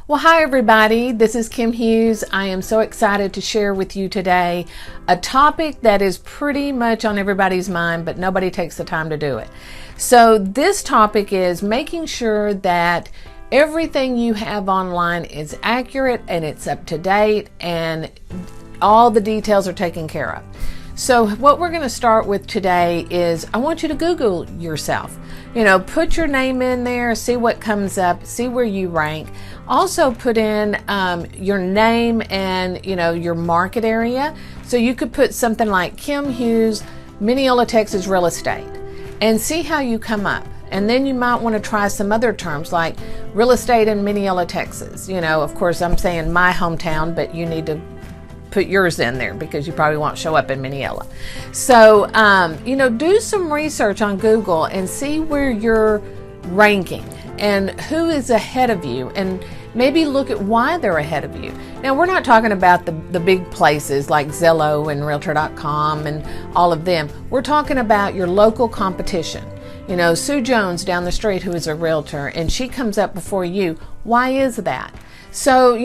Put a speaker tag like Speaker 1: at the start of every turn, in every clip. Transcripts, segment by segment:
Speaker 1: Well, hi everybody, this is Kim Hughes. I am so excited to share with you today a topic that is pretty much on everybody's mind, but nobody takes the time to do it. So this topic is making sure that everything you have online is accurate and it's up to date and all the details are taken care of. So what we're going to start with today is I want you to Google yourself. Put your name in there, see what comes up, see where you rank. Also put in your name and your market area. So you could put something like Kim Hughes, Mineola, Texas real estate, and see how you come up. And then you might want to try some other terms like real estate in Mineola, Texas. Of course I'm saying my hometown, but you need to put yours in there because you probably won't show up in Mineola. So, do some research on Google and see where you're ranking and who is ahead of you, and maybe look at why they're ahead of you. Now, we're not talking about the big places like Zillow and Realtor.com and all of them. We're talking about your local competition. Sue Jones down the street, who is a realtor, and she comes up before you. Why is that? So,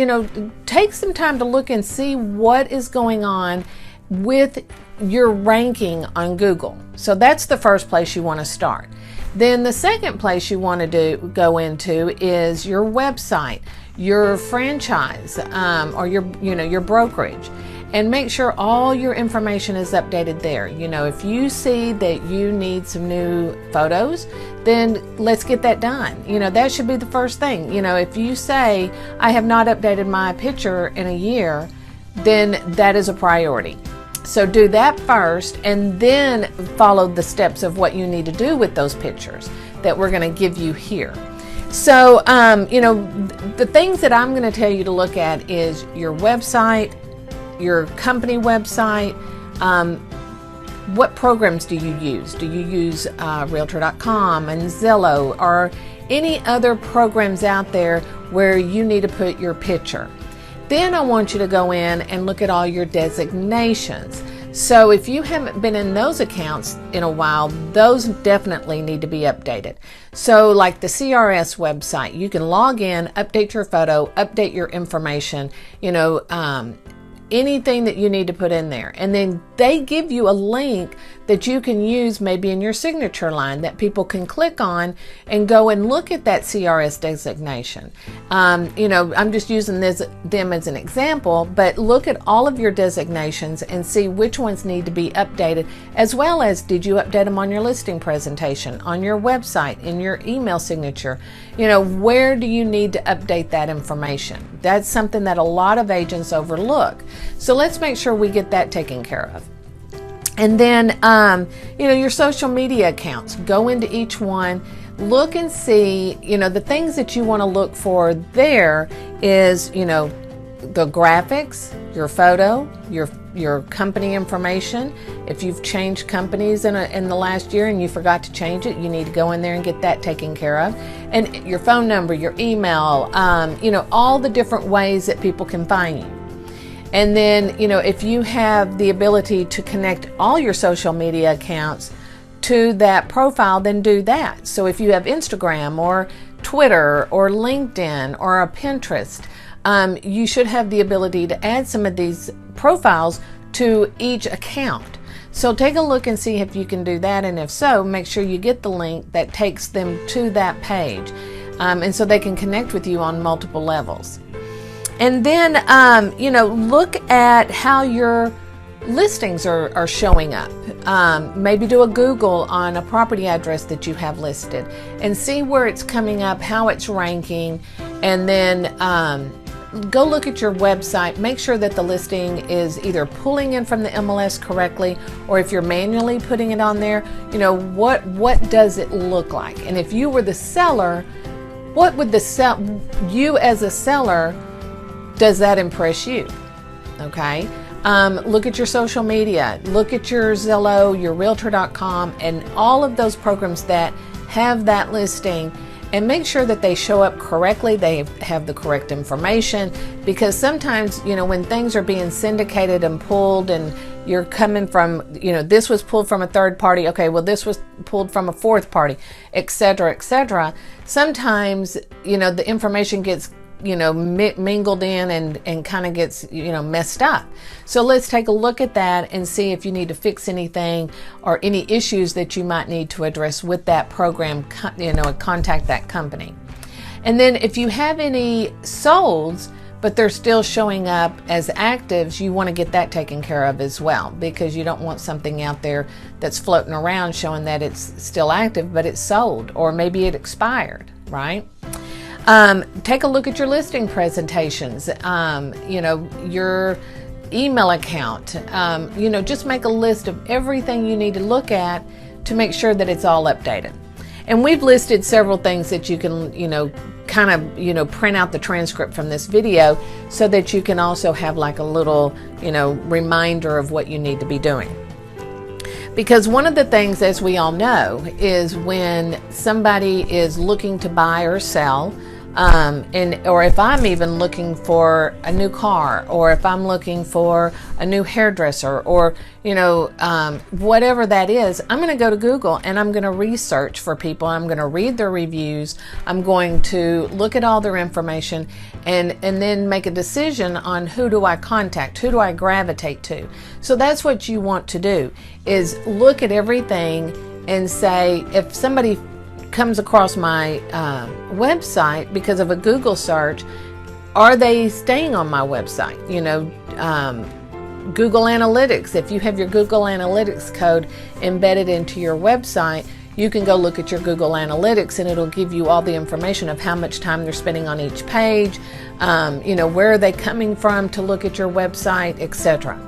Speaker 1: take some time to look and see what is going on with your ranking on Google. So that's the first place you want to start. Then the second place you want to go into is your website, your franchise, or your brokerage. And make sure all your information is updated there. If you see that you need some new photos, then let's get that done. That should be the first thing. If you say, I have not updated my picture in a year, then that is a priority. So do that first and then follow the steps of what you need to do with those pictures that we're going to give you here. So, the things that I'm going to tell you to look at is your website, your company website. What programs do you use? Do you use Realtor.com and Zillow or any other programs out there where you need to put your picture? Then I want you to go in and look at all your designations. So if you haven't been in those accounts in a while, those definitely need to be updated. So like the CRS website, you can log in, update your photo, update your information, anything that you need to put in there. And then they give you a link that you can use maybe in your signature line that people can click on and go and look at that CRS designation. I'm just using them as an example, but look at all of your designations and see which ones need to be updated, as well as did you update them on your listing presentation, on your website, in your email signature. Where do you need to update that information? That's something that a lot of agents overlook. So let's make sure we get that taken care of. And then, your social media accounts, go into each one, look and see, the things that you want to look for there is, the graphics, your photo, your company information. If you've changed companies in the last year and you forgot to change it, you need to go in there and get that taken care of. And your phone number, your email, all the different ways that people can find you. And then, if you have the ability to connect all your social media accounts to that profile, then do that. So if you have Instagram or Twitter or LinkedIn or a Pinterest, you should have the ability to add some of these profiles to each account. So take a look and see if you can do that. And if so, make sure you get the link that takes them to that page. And so they can connect with you on multiple levels. And then, look at how your listings are showing up. Maybe do a Google on a property address that you have listed and see where it's coming up, how it's ranking, and then go look at your website. Make sure that the listing is either pulling in from the MLS correctly, or if you're manually putting it on there, what does it look like? And if you were the seller, what would you as a seller, does that impress you? Okay. Look at your social media, look at your Zillow, your Realtor.com, and all of those programs that have that listing, and make sure that they show up correctly, they have the correct information, because sometimes, when things are being syndicated and pulled and you're coming from, this was pulled from a third party, okay, well this was pulled from a fourth party, etc., etc. Sometimes, the information gets mingled in and kind of gets, messed up. So let's take a look at that and see if you need to fix anything or any issues that you might need to address with that program, contact that company. And then if you have any solds, but they're still showing up as actives, you want to get that taken care of as well, because you don't want something out there that's floating around showing that it's still active, but it's sold, or maybe it expired, right? Take a look at your listing presentations, your email account, just make a list of everything you need to look at to make sure that it's all updated. And we've listed several things that you can, print out the transcript from this video so that you can also have like a little, reminder of what you need to be doing. Because one of the things, as we all know, is when somebody is looking to buy or sell, or if I'm even looking for a new car, or if I'm looking for a new hairdresser, or whatever that is, I'm going to go to Google and I'm going to research for people. I'm going to read their reviews. I'm going to look at all their information and then make a decision on who do I contact, who do I gravitate to. So that's what you want to do, is look at everything and say, if somebody comes across my website because of a Google search, are they staying on my website? Google Analytics, if you have your Google Analytics code embedded into your website, you can go look at your Google Analytics and it'll give you all the information of how much time they're spending on each page, where are they coming from to look at your website, etc.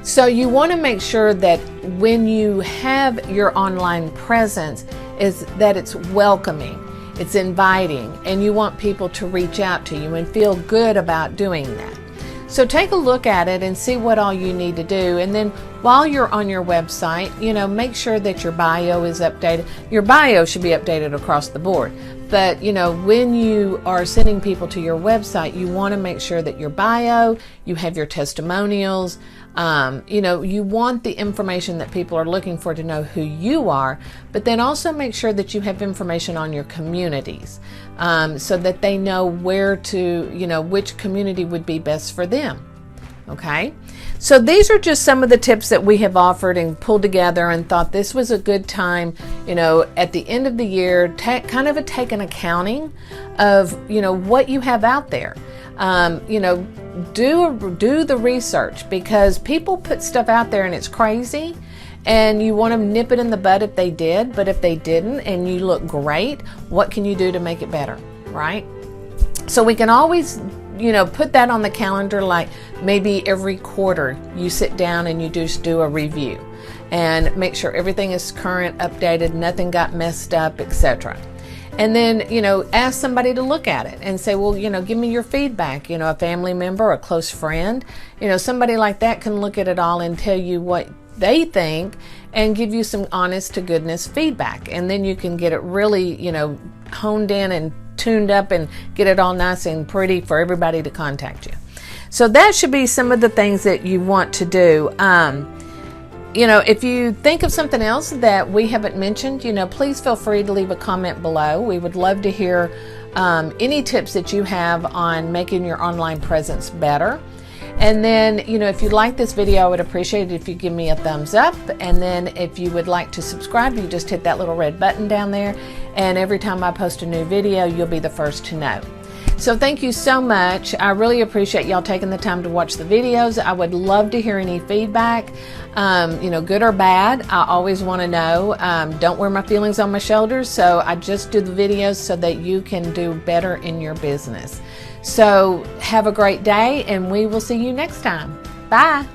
Speaker 1: So you want to make sure that when you have your online presence, is that it's welcoming, it's inviting, and you want people to reach out to you and feel good about doing that. So take a look at it and see what all you need to do. And then while you're on your website, make sure that your bio is updated. Your bio should be updated across the board. But, when you are sending people to your website, you want to make sure that your bio, you have your testimonials, you want the information that people are looking for to know who you are, but then also make sure that you have information on your communities, so that they know where to, which community would be best for them. Okay, so these are just some of the tips that we have offered and pulled together and thought this was a good time, at the end of the year, take an accounting of, what you have out there. Do the research, because people put stuff out there and it's crazy, and you want to nip it in the bud if they did, but if they didn't and you look great, what can you do to make it better, right? So we can always put that on the calendar, like maybe every quarter you sit down and you just do a review and make sure everything is current, updated, nothing got messed up, etc. And then, ask somebody to look at it and say, well, give me your feedback. A family member, a close friend, somebody like that can look at it all and tell you what they think and give you some honest to goodness feedback. And then you can get it really, honed in and tuned up and get it all nice and pretty for everybody to contact you. So that should be some of the things that you want to do. If you think of something else that we haven't mentioned, please feel free to leave a comment below. We would love to hear any tips that you have on making your online presence better. And then, if you like this video, I would appreciate it if you give me a thumbs up. And then if you would like to subscribe, you just hit that little red button down there. And every time I post a new video, you'll be the first to know. So thank you so much. I really appreciate y'all taking the time to watch the videos. I would love to hear any feedback, good or bad. I always want to know. Don't wear my feelings on my shoulders. So I just do the videos so that you can do better in your business. So have a great day, and we will see you next time. Bye.